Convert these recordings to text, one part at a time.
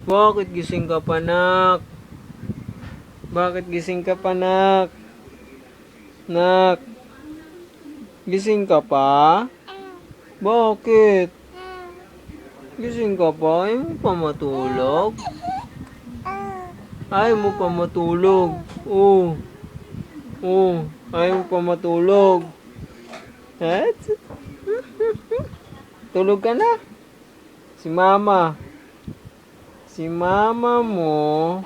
Bakit gising ka pa, nak? Bakit gising ka pa, nak? Nak, gising ka pa? Bakit? Gising ka pa? Ayaw mo pa matulog? Ayaw mo pa matulog? Oo. Oo. Ayaw mo pa matulog? What? Tulog ka na? Si mama. Si mama mo,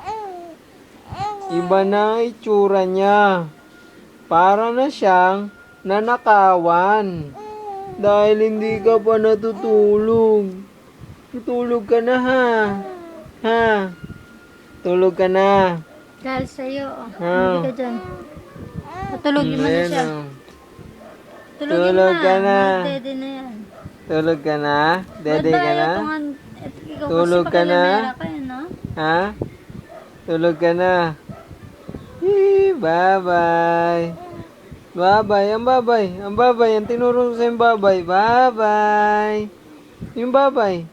iba na ang itsura niya. Para na siyang nanakawan. Dahil hindi ka pa natutulog. Tutulog ka na, ha? Ha? Tulog ka na. Dahil sa'yo, Ah. hindi ka dyan. Patulogin mo na Ayan, siya. oh. Tulogin Tulog ka na. Dede na yan. Tulog ka na? Dede ka na? Ikaw Tulog kasi ka na? pakalamera ka yun, no? Ha? Tulog ka na? Bye-bye. Bye-bye. Ang babay. Ang babay. Ang tinuro ko sa yung babay. Bye-bye. Yung babay.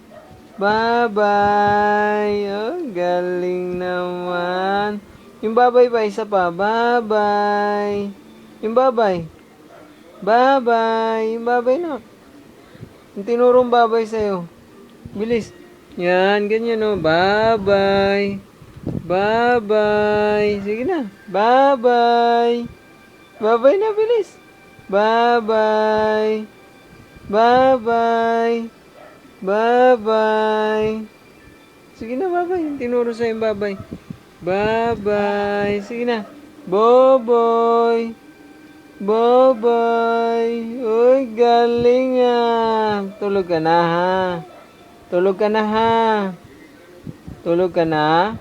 Bye-bye. Oh, galing naman. Yung babay pa. Isa pa. Bye-bye. Yung babay. Bye-bye. Yung babay na. Yung tinurong babay sa'yo. Bilis. Yan. Ganyan o. Bye-bye. Bye-bye. Sige na. Bye-bye. Bye-bye na. Bilis. Bye-bye. Bye-bye. Bye-bye. Sige na. Bye-bye. Tinuro sa'yo yung bye-bye. Bye-bye. Sige na. Boboy. Bye-bye. Uy, galing ah. Tulog ka na, ha? Tulog ka na, ha? Tulog ka na?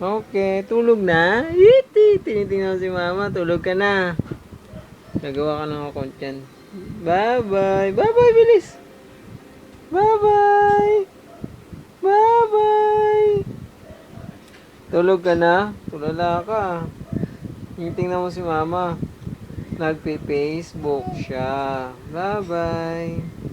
Okay, tulog na? Iti, tinitingnan si mama. Tulog ka na. Nagawa ka ng account yan. Bye-bye. Bye-bye, bilis. Bye-bye. Bye-bye. Tulog ka na? Tulala ka. Tingnan mo si mama. Nagpe-Facebook siya. Bye-bye.